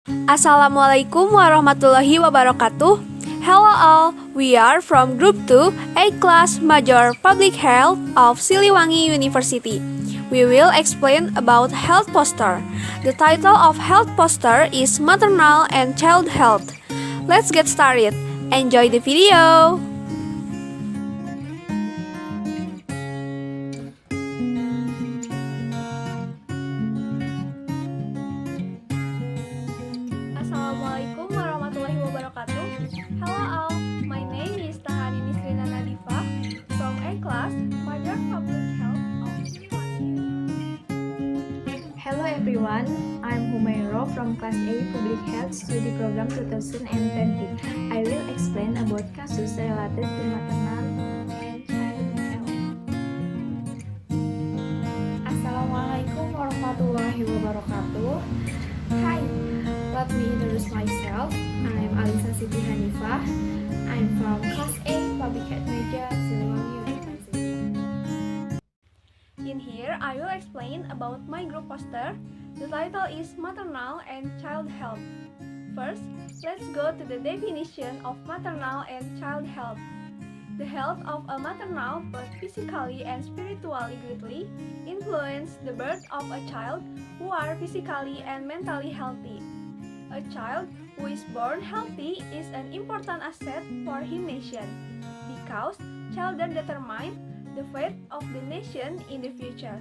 Assalamualaikum warahmatullahi wabarakatuh. Hello all, we are from Group 2, A Class Major Public Health of Siliwangi University. We will explain about health poster. The title of health poster is Maternal and Child Health. Let's get started. Enjoy the video! Assalamualaikum warahmatullahi wabarakatuh. Hello all, my name is Tahani Nisrina Nadhifah from A Class Major Public Health of Siliwangi. Hello everyone, I'm Khumairoh from Class A Public Health Study Program 2020. I will explain about cases related to maternal and child health. Assalamualaikum warahmatullahi wabarakatuh. Hi, let me introduce myself. I'm Alisa Siti Hanifah. I'm from Class A Public Health Major, Siliwangi University. In here, I will explain about my group poster. The title is Maternal and Child Health. First, let's go to the definition of maternal and child health. The health of a maternal, both physically and spiritually greatly, influence the birth of a child who are physically and mentally healthy. A child who is born healthy is an important asset for his nation, because children determine the fate of the nation in the future.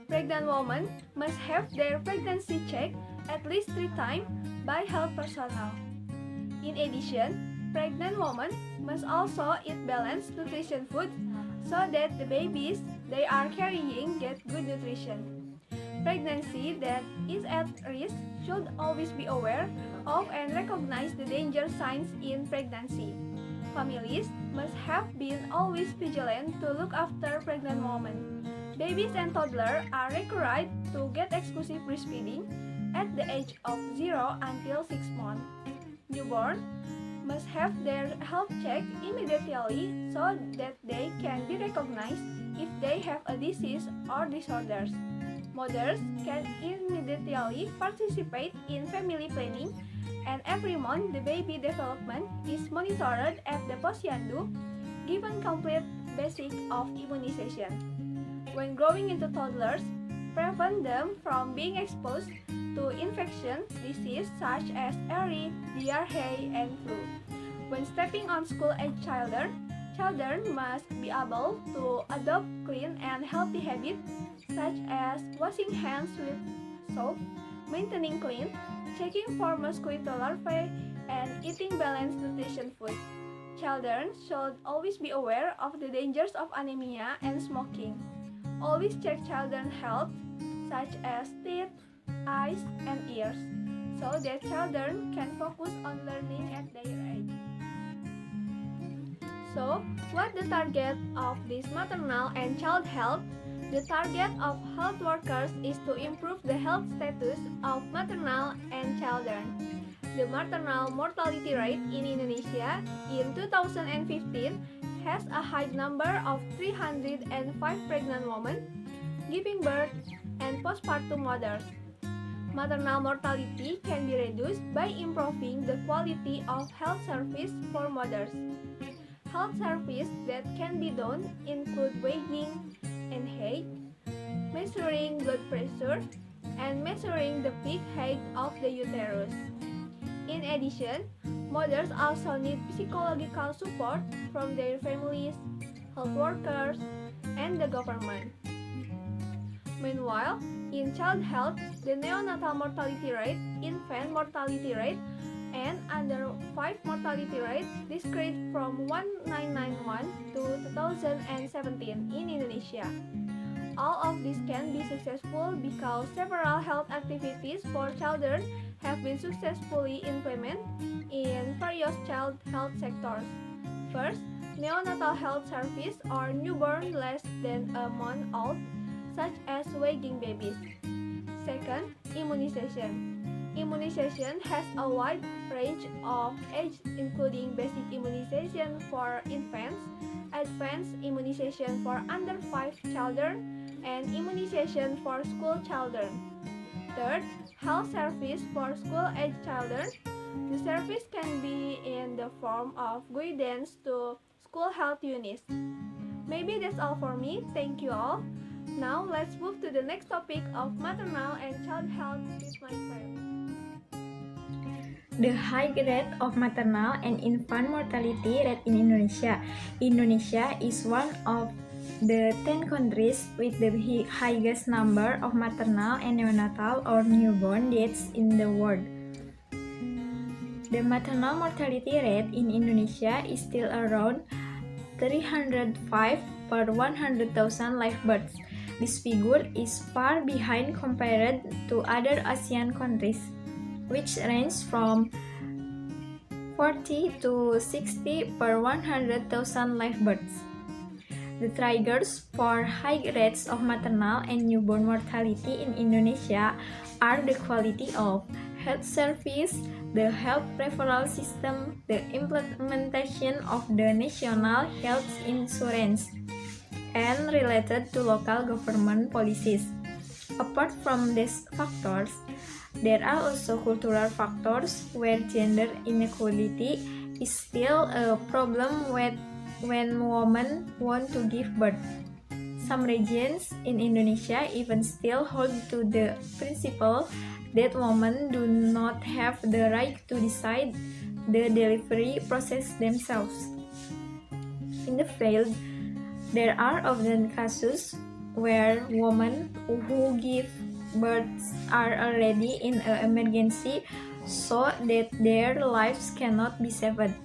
Pregnant women must have their pregnancy checked at least 3 times by health personnel. In addition, pregnant women must also eat balanced nutrition food so that the babies they are carrying get good nutrition. Pregnancy that is at risk should always be aware of and recognize the danger signs in pregnancy. Families must have been always vigilant to look after pregnant women. Babies and toddlers are required to get exclusive breastfeeding at the age of 0 until 6 months. Newborn must have their health checked immediately so that they can be recognized if they have a disease or disorders. Mothers can immediately participate in family planning, and every month the baby development is monitored at the posyandu, given complete basic of immunization. When growing into toddlers, prevent them from being exposed to infection disease such as early, diarrhea, and flu. When stepping on school-age children must be able to adopt clean and healthy habits such as washing hands with soap, maintaining clean, checking for mosquito larvae, and eating balanced nutrition food. Children should always be aware of the dangers of anemia and smoking. Always check children's health such as teeth, eyes, and ears, so that children can focus on learning at their age. So, what the target of this maternal and child health? The target of health workers is to improve the health status of maternal and children. The maternal mortality rate in Indonesia in 2015 has a high number of 305 pregnant women giving birth and postpartum mothers. Maternal mortality can be reduced by improving the quality of health service for mothers. Health service that can be done include weighing and height, measuring blood pressure, and measuring the peak height of the uterus. In addition, mothers also need psychological support from their families, health workers, and the government. Meanwhile, in child health, the neonatal mortality rate, infant mortality rate, and under 5 mortality rate decreased from 1991 to 2017 in Indonesia. All of this can be successful because several health activities for children have been successfully implemented in various child health sectors. First, neonatal health service or newborn less than a month old, such as weighing babies. Second, immunization. Immunization has a wide range of age, including basic immunization for infants, advanced immunization for under 5 children, and immunization for school children. Third, health service for school-age children. The service can be in the form of guidance to school health units. Maybe that's all for me. Thank you all. Now let's move to the next topic of maternal and child health with my friend. The high rate of maternal and infant mortality rate in Indonesia. Indonesia is one of the 10 countries with the highest number of maternal and neonatal or newborn deaths in the world. The maternal mortality rate in Indonesia is still around 305 per 100,000 live births. This figure is far behind compared to other ASEAN countries, which range from 40 to 60 per 100,000 live births. The triggers for high rates of maternal and newborn mortality in Indonesia are the quality of health service, the health referral system, the implementation of the national health insurance, and related to local government policies. Apart from these factors, there are also cultural factors where gender inequality is still a problem when women want to give birth. Some regions in Indonesia even still hold to the principle that women do not have the right to decide the delivery process themselves. In the field, there are often cases where women who give birth are already in an emergency so that their lives cannot be saved.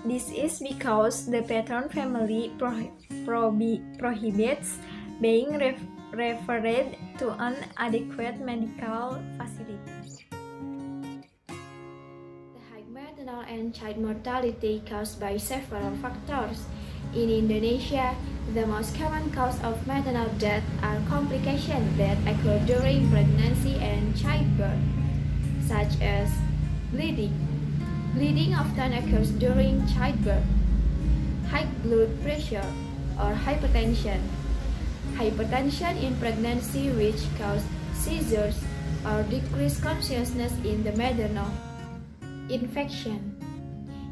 This is because the patron family prohibits being referred to an adequate medical facility. The high maternal and child mortality caused by several factors. In Indonesia, the most common cause of maternal death are complications that occur during pregnancy and childbirth, such as bleeding. Bleeding often occurs during childbirth, high blood pressure, or hypertension. Hypertension in pregnancy, which causes seizures or decreased consciousness in the maternal. Infection.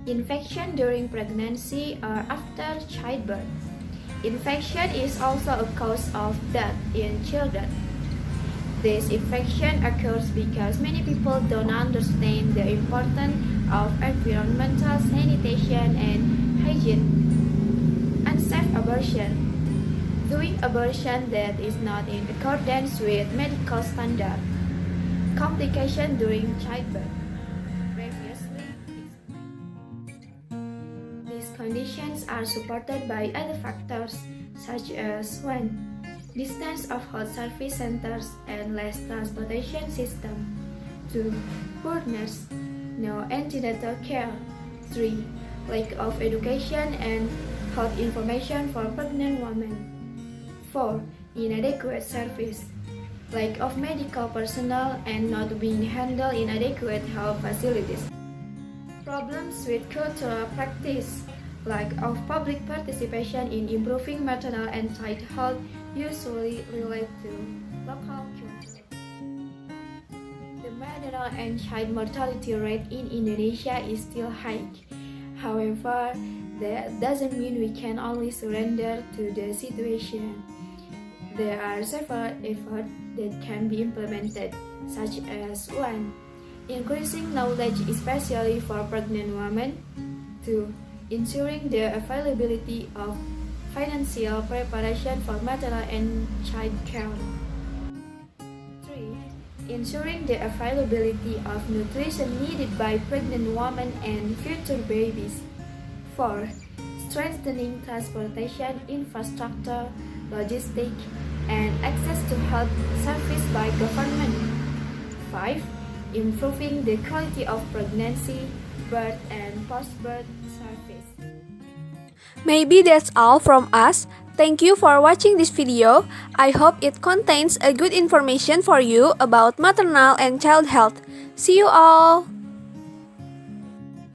Infection during pregnancy or after childbirth. Infection is also a cause of death in children. This infection occurs because many people don't understand the importance of environmental sanitation and hygiene. Unsafe abortion. Doing abortion that is not in accordance with medical standard. Complication during childbirth. Previously explained. These conditions are supported by other factors such as 1. Distance of health service centers and less transportation system. 2. Poor nurse, no antenatal care. 3. Lack of education and health information for pregnant women. 4. Inadequate service, lack of medical personnel and not being handled in adequate health facilities. Problems with cultural practice, lack of public participation in improving maternal and child health usually relate to local culture. The maternal and child mortality rate in Indonesia is still high. However, that doesn't mean we can only surrender to the situation. There are several efforts that can be implemented, such as 1. Increasing knowledge especially for pregnant women. 2. Ensuring the availability of financial preparation for maternal and child care. 3. Ensuring the availability of nutrition needed by pregnant women and future babies. 4. Strengthening transportation infrastructure, logistics, and access to health service by government. 5. Improving the quality of pregnancy, birth, and post-birth service. Maybe that's all from us. Thank you for watching this video. I hope it contains a good information for you about maternal and child health. See you all!